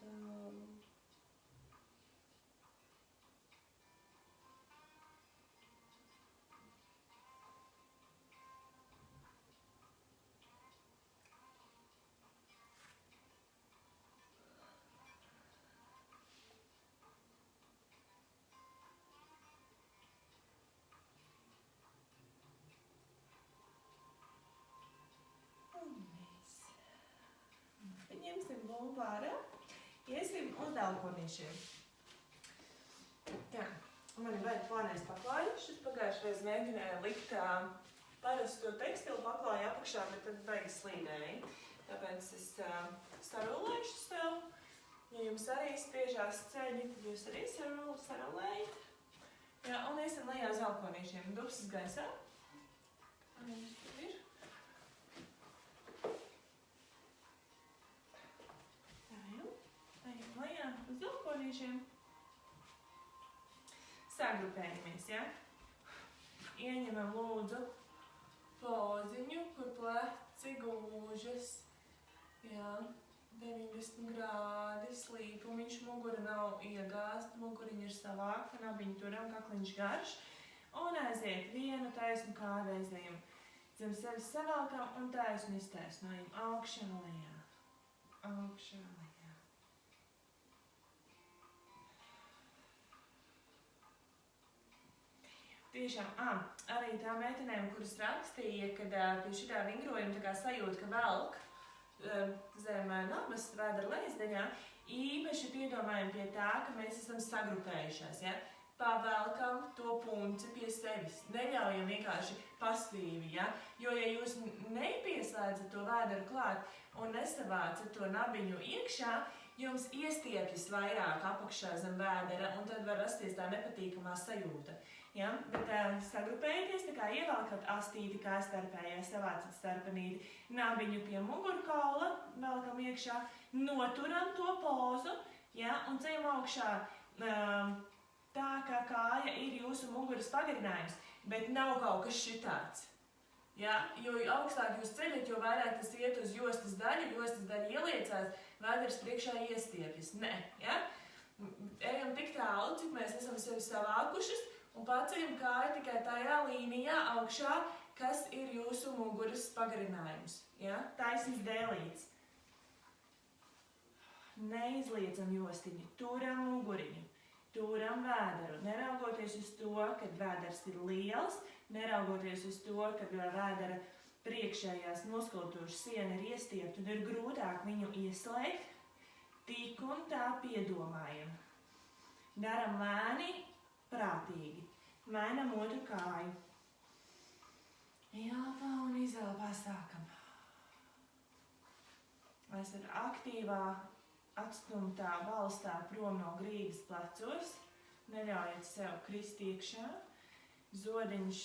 tālu. Ņemsim bumbu ārā, iesim uz elkonīšiem. Tā, man ir vajag plānais paklājušas. Pagājušreiz mēģināju likt parasto tekstilu paklāju apakšā, bet tad beigas slīdēja. Tāpēc es sarulēšu sev. Ja jums arī spiežās ceļi, tad jūs arī sarulējat. Jā, un iesim lejā uz elkonīšiem. Dubsas gaisā. Un jums tur ir. Uz elkonīšiem. Sagrupējamies, ja? Ieņemam lūdzu poziņu, kur pleci gūžas. Jā, 90 grādi, slīpumiņš, mugura nav iegāsta, muguriņa ir savākta, nabiņu turam, kakliņš garš. Un aiziet vienu taisnu kādreizējam. Zem sevis savalkam un taisnu iztaisnojam. Augšā lejā. Augšā lejā. Tiešām, arī tā meitenēm, kuras rakstīja, kad pie šitā vingrojuma tā kā sajūta, ka velk zem nabas vēdera lejasdaļā, īpaši piedomājam pie tā, ka mēs esam sagrupējušās, ja? Pavelkam to punci pie sevis, neļaujam vienkārši pasīvi, ja? Jo, ja jūs nepieslēdzat to vēderu klāt un nesavācat to nabiņu iekšā, jums iestiepjas vairāk apakšā zem vēdera, un tad var rasties tā nepatīkamā sajūta. Ja? Bet sagrupējieties, tā kā ievelkat astīti kā starpējā, savācat starpenīti, nabiņu pie mugurkaula, velkam iekšā, noturam to pozu, ja? Un ceļam augšā tā, kā kāja ir jūsu muguras pagarinājums, bet nav kaut kas šitāds. Ja? Jo augstāk jūs ceļat, jo vairāk tas iet uz jostas daļu ieliecās, vēders priekšā iestiepjas. Nē, ja? Ejam tik tālu, cik mēs esam sevi savākušas, un paceļam kāju tikai tajā līnijā augšā, kas ir jūsu muguras pagarinājums. Ja? Taisns dēlīts. Neizliecam jostiņu, turam muguriņu, turam vēderu. Neraugoties uz to, kad vēders ir liels, neraugoties uz to, kad vēdera priekšējās muskultūras siena ir iestiepta un ir grūtāk viņu ieslēgt, tik un tā piedomājam. Daram lēni, prātīgi. Mainam otru kāju. Ielpā un izelpā sākam. Mēs ar aktīvā, atstumtā balstā prom no grīdas plecos, neļaujiet sev krist iekšā. Zodiņš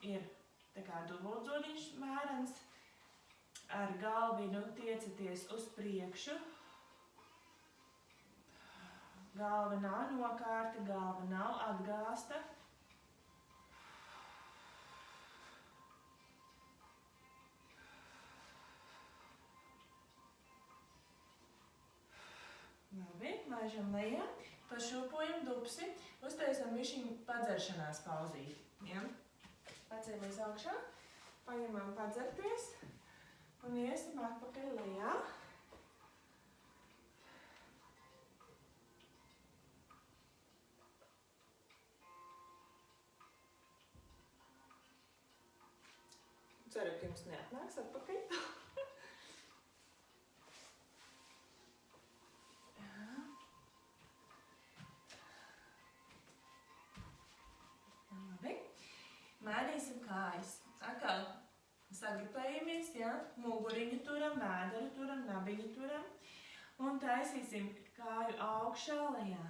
ir tā kā dubultzodiņš mērens, ar galvinu tiecaties uz priekšu. Galva nav nokārta, galva nav atgāsta. Labi, laižam lejā, pašūpojam dupsi, uztaisam višķiņu padzeršanās pauzīti. Ja? Pacēmies augšā, paņemam padzerties un iesim atpakaļ lejā. Ceru, ka jums neatnāks atpakaļ. Labi. Mainīsim kājas. Atkal sagrupējamies, ja? Muguriņu turam, vēderu turam, nabiņu turam. Un taisīsim kāju augšā lejā.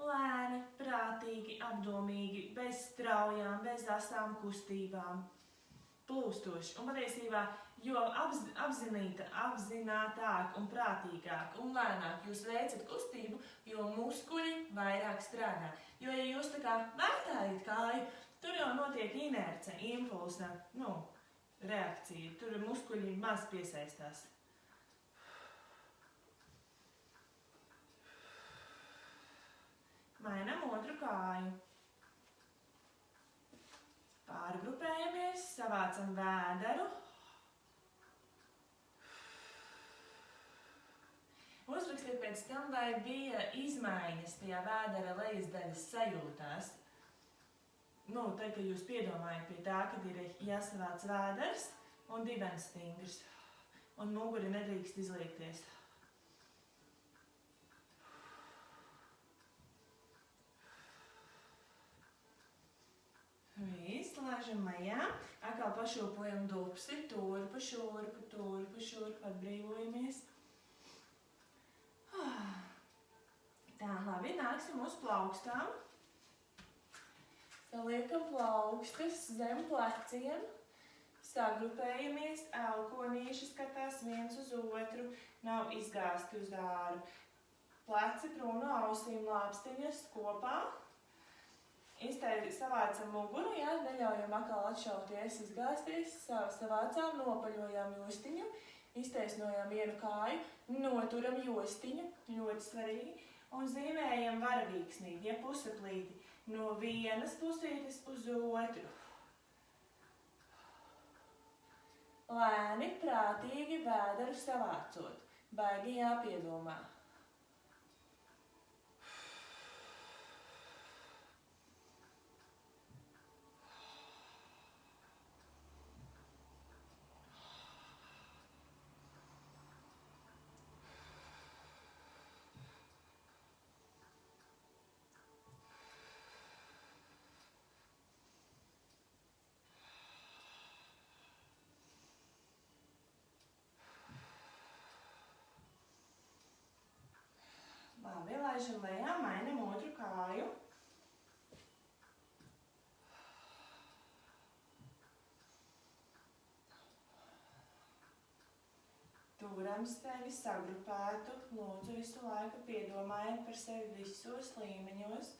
Lēni, prātīgi, apdomīgi, bez straujām, bez asām kustībām. Plūstoši. Un patiesībā, jo apzinātāk un prātīgāk un lēnāk jūs veicat kustību, jo muskuļi vairāk strādā. Jo, ja jūs tā kā vērtājat kāju, tur jau notiek inerce, impulsa, reakcija. Tur muskuļi maz piesaistās. Mainam otru kāju. Pārgrupējamies, savācam vēderu. Uzrakstiet pēc tam, vai bija izmaiņas tajā vēdera lejas daļas sajūtās. Tad, kad jūs piedomājat pie tā, kad ir jāsavāc vēders un dibens stingrs. Un muguri nedrīkst izliekties. Viss, laižam lejā. Atkal pašūpojam dupsi, turpu, šurpu, atbrīvojamies. Tā, labi, nāksim uz plaukstām. Saliekam plaukstas zem pleciem. Sagrupējamies, elkonīši skatās viens uz otru, nav izgāsti uz āru. Pleci prom no ausīm, lāpstiņas kopā. Savācam muguru, ja, neļaujam atkal atšauties, izgāsties, savācām, nopaļojām jostiņu, iztaisnojām vienu kāju, noturam jostiņu, ļoti svarīgi, un zīmējam varavīksnīti, ja pusaplīti, no vienas pusītes uz otru. Lēni, prātīgi vēderu savācot, baigi jāpiedomā. Labi, laižam lejā, mainam otru kāju. Turam sevi sagrupētu, lūdzu visu laiku piedomājiet par sevi visos līmeņos.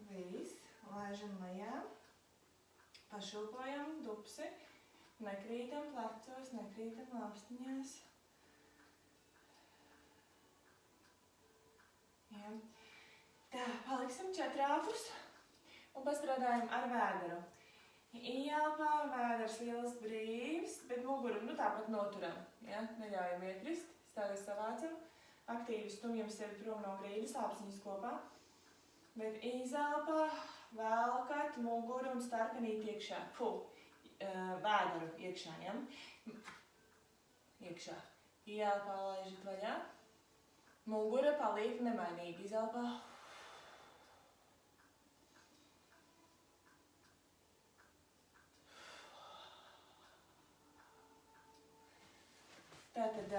Viss, laižam lejā, pašūpojam dupsi, nekrītam plecos, nekrītam lāpstiņās. Ja. Tā, paliksim četrāpus un pastrādājam ar vēderu. Ieelpā, vēders liels brīvs, bet muguru tāpat noturam. Ja? Neļaujam iekrist, stāvis savācam. Aktīvi stumjam sevi prom no grīdas, apziņas kopā. Bet izelpā, velkat muguru un starpenīt iekšā. Vēderu iekšā, ja? Iekšā. Ielpā laižat vaļā. Mugura paliek nemainīgi. Izelpā. Tātad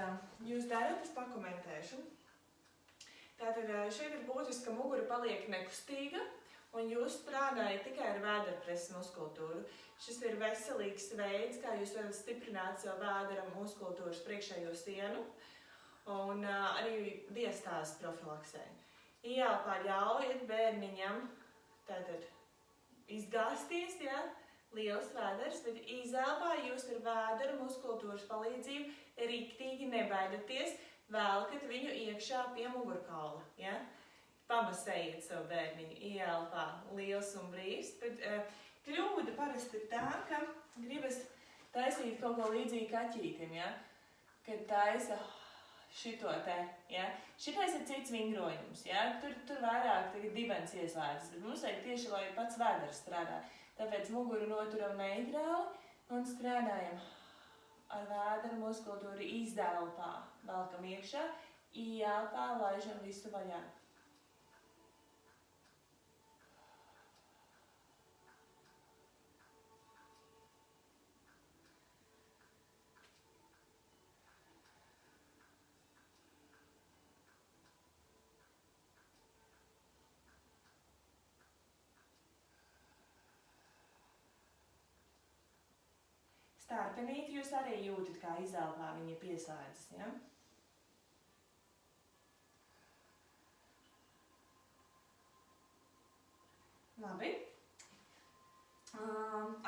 jūs darat, es pakomentēšu. Tātad šeit ir būtiski, ka mugura paliek nekustīga un jūs strādājat tikai ar vēderpreses muskultūru. Šis ir veselīgs veids, kā jūs varat stiprināt savu vēdera muskultūras priekšējo sienu un arī diastāzes profilaksē. Ielpā ļaujiet bērniņam tātad izgāzties, ja? Liels vēders, bet izelpā jūs ar vēdera muskultūras palīdzību riktīgi nebaidaties, velkat viņu iekšā pie mugurkaula. Ja? Pamasējiet savu bērniņu, ielpā liels un brīvs, bet kļūda parasti ir tā, ka gribas taisīt kaut ko līdzīgi kaķītim, ja? Kad taisa šito te. Ja? Šitais ir cits vingrojums, ja? Tur vairāk dibens ieslēdzas, bet mums vajag tieši, lai pats vēders strādā. Tāpēc muguru noturam neitrāli un strādājam ar vēdera muskultūru izelpā. Velkam iekšā, ielpā, laižam visu vaļā. Starpenīt jūs arī jūtat, kā izelpā viņa pieslēdzas, ja? Labi.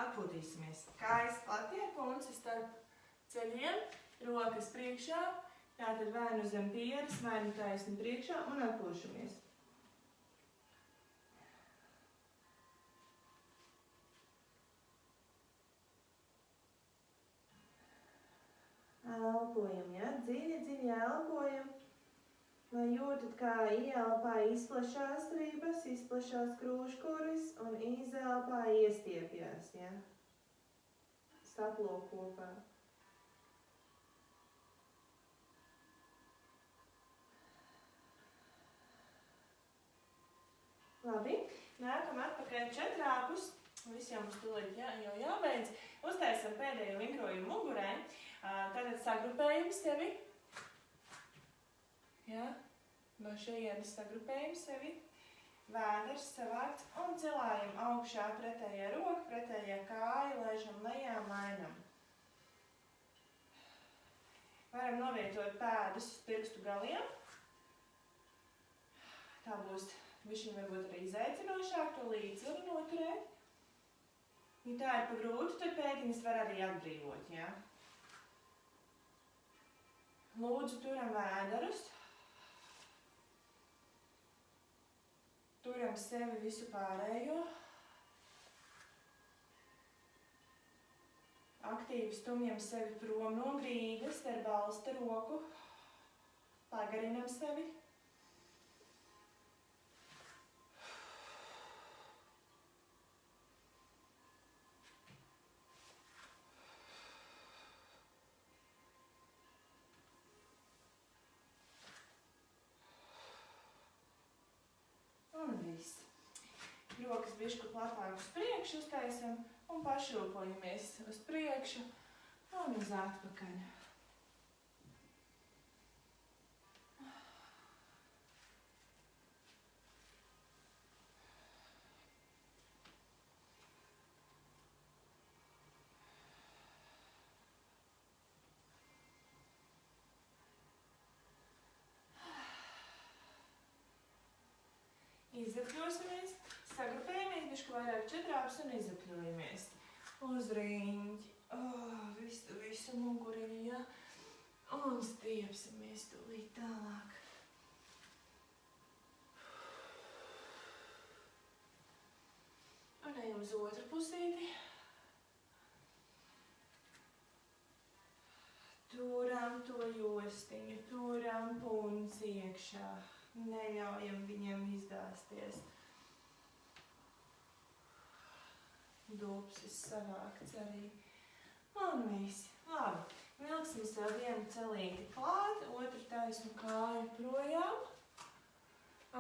Atpūtīsimies. Kājas platie, punci starp ceļiem, rokas priekšā, tātad vai nu zem pieres, vai nu taisni priekšā un atpūšamies. Elpojam, ja? Dziļi elpojam. Vai jūtat, kā ielpā izplešās ribas, izplešās krūškuris un izelpā iestiepjās, ja? Saplo kopā. Labi, nākam atpakaļ četrāpus. Viss jau mums tūlīt jau jābeidz. Uztaisam pēdējo vingrojumu mugurē. Tātad sagrupējam sevi. Ja? No šejienes sagrupējam sevi. Vēders savākts un celājam augšā pretējā roka, pretējā kāja, laižam lejā, mainam. Varam novietot pēdas uz pirkstu galiem. Tā būs bišķiņ varbūt arī izaicinošāk, to līdzsvaru noturēt. Ja tā ir pa grūti, tad pēdiņas var arī atbrīvot, ja? Lūdzu, turam vēderus. Turam sevi visu pārējo. Aktīvi stumjam sevi prom no grīdas ar balsta roku. Pagarinam sevi. Un viss. Rokas bišķi platāk uz priekšu uztaisam un pašrūpojamies uz priekšu un uz atpakaļ. Izapļosimies, sagrupējamies, bišķi vairāk četrāpus un izapļojamies. Uz riņķi, visu muguriņu, ja? Un stiepsimies tūlīt tālāk. Un ejam uz otru pusīti. Turam to jostiņu, turam. Ieturam punci iekšā. Neļaujam viņam izgāzties. Dūpsis savākts arī. Un viss. Labi. Vilksim sev vienu celīti klāt, otru taisnu kāju projām.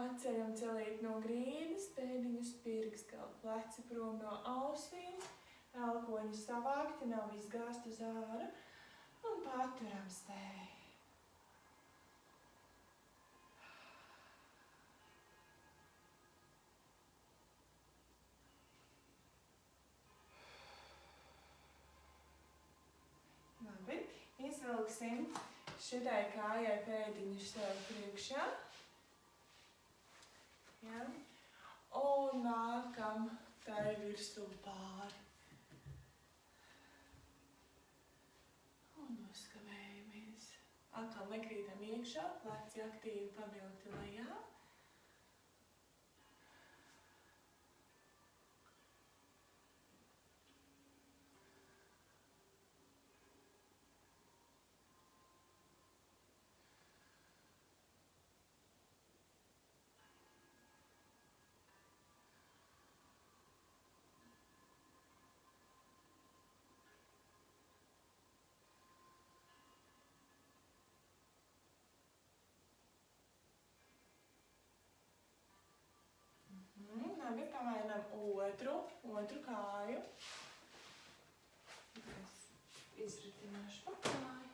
Atceļam celīti no grīdas, pēdiņus pirkstgalu, pleci prom no ausīm, elkoņi savākti, nav izgāzt uz āru un paturam sevi. Labi, izvilksim šitai kājai pēdiņus sev priekšā. Ja? Un nākam tai virsū pāri. Un uzkavējamies. Atkal nekrītam iekšā, pleci aktīvi pavilkti lejā. Labi, pamainām otru kāju. Es izritināšu pa kāju.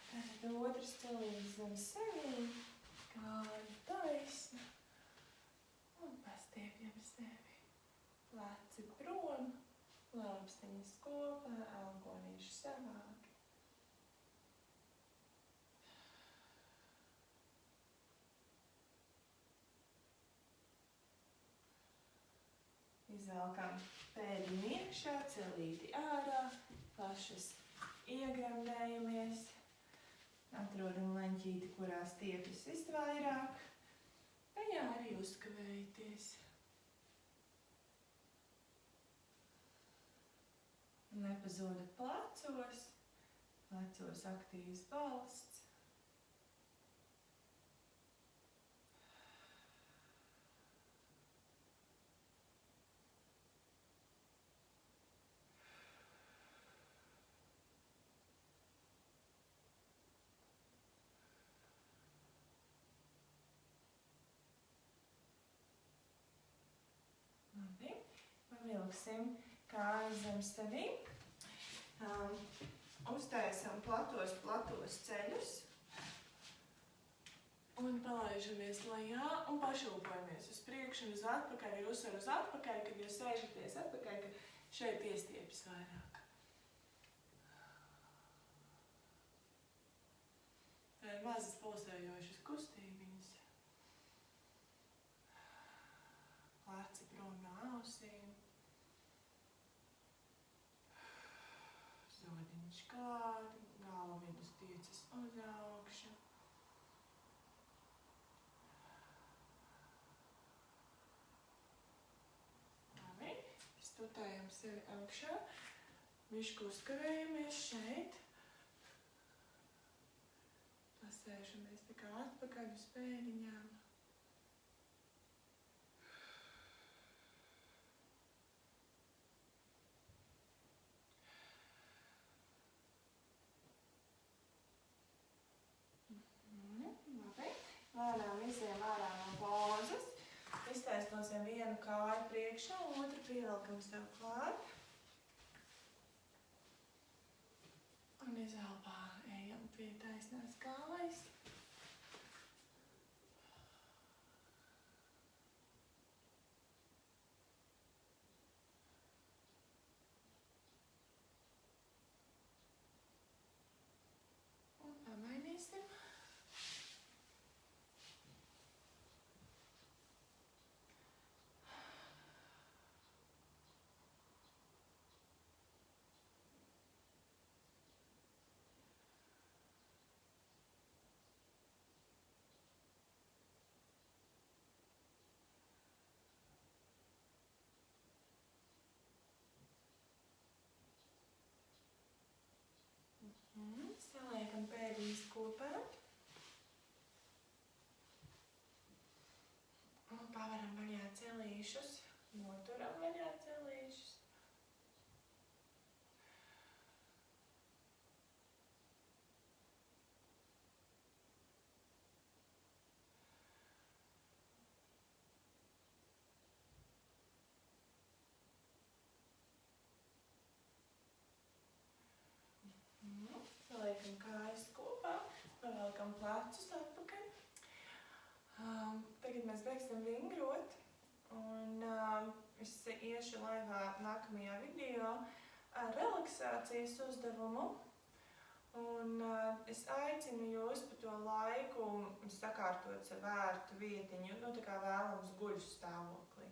Tad otrs celīts zem sevī, kāju taisna un pastiepjam sevi. Pleci prom, lāpstiņas kopā, elkonīši savāki. Izvelkam pēdiņu iekšā, celīti ārā, pašas iegremdējamies. Atrodam leņķīti, kurā stiepjas visvairāk. Tajā arī uzkavējieties. Nepazodat plecos, plecos aktīvs balsts. Pavilksim kājas zem sevīm. Uztaisam platos ceļus. Un palaižamies lejā un pašūpojamies uz priekšu un uz atpakaļ. Ir uzsver uz atpakaļ, kad jūs sēžaties atpakaļ, ka šeit iestiepjas vairāk. Tā ir mazas pulsējošas kustībiņas. Pleci prom no ausīm. Zodiņš klāt, galva vidus tiecas uz augšu. Labi, stutējam sevi augšā. Bišķi uzkavējamies šeit. Pasēžamies tā kā atpakaļ uz pēdiņām. Lēnām izējam ārā no pozas. Iztaisnosim vienu kāju priekšā, otru pievelkam sev klāt. Un izelpā ejam pie taisnās kājas. Un pamainīsim. Saliekam pēdiņus kopā. Un pavaram vaļā celīšus, noturam vaļā celīšus. Liekam kājas kopā, pavelkam plecus atpakaļ. Tagad mēs beigsim vingrot, un es iešu laivā nākamajā video ar relaksācijas uzdevumu. Un es aicinu jūs pa to laiku sakārtot sev vērtu vietiņu, tā kā vēlams guļu stāvoklī.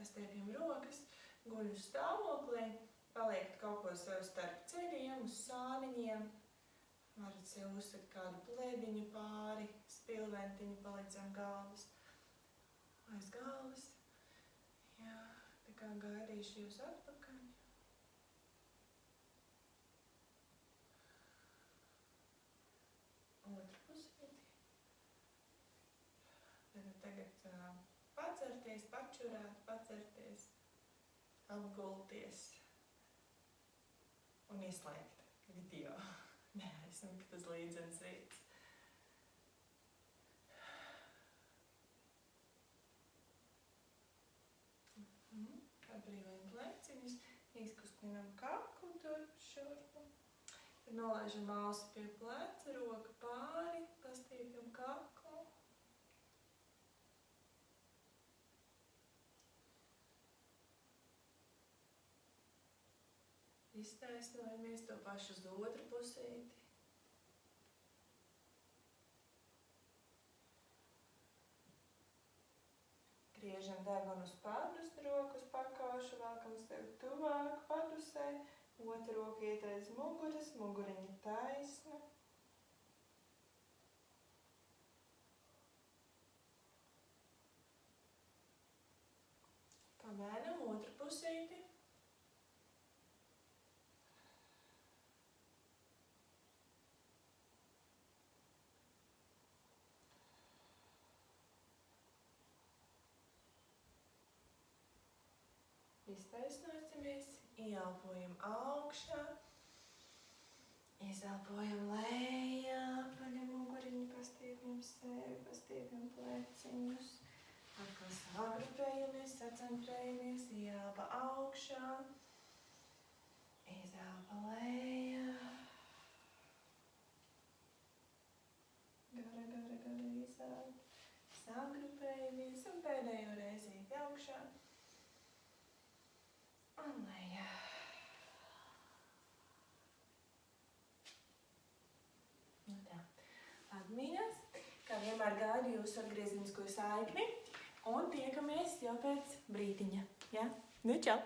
Pastiepjam rokas, guļu stāvoklī, paliekat kaut ko sev starp ceļiem, uz sāniņiem. Varat sev uzsakt kādu plēdiņu pāri, spilventiņu palikt zem galvas. Aiz galvas. Jā, tā kā gaidīšu jūs atpakaļ. Otru pusīti. Tagad pacerties, pačurāt, pacerties, apgulties un ieslēgt video. Nē, es likt uz līdzenas vietas. Atbrīvojam pleciņus, izkustinam kaklu turp šurpu. Tad nolaižam ausi pie pleca, roka pāri, pastiepjam kaklu. Iztaisnojamies to pašu uz otru pusīti. Griežam degunu uz padus, roku uz pakaušu, vēlkam sev tuvāk padusē. Otru roku iet aiz muguras, muguriņa taisna. Pamēnam otru pusīti. Iztaisnosimies, ieelpojam augšā, izelpojam lejā, paļam muguriņu, pastiepjam sevi, pastiepjam pleciņus. Atkal sagrupējamies, sacentrējamies, ieelpa augšā, izelpa lejā. Gara izelpa. Sagrupējamies un pēdējo reizīti augšā. Un lejā. Tā. Atmīnās, kā vienmēr gaidu jūsu atgriezenisko saikni un tiekamies jau pēc brītiņa. Ja? Nu, čau!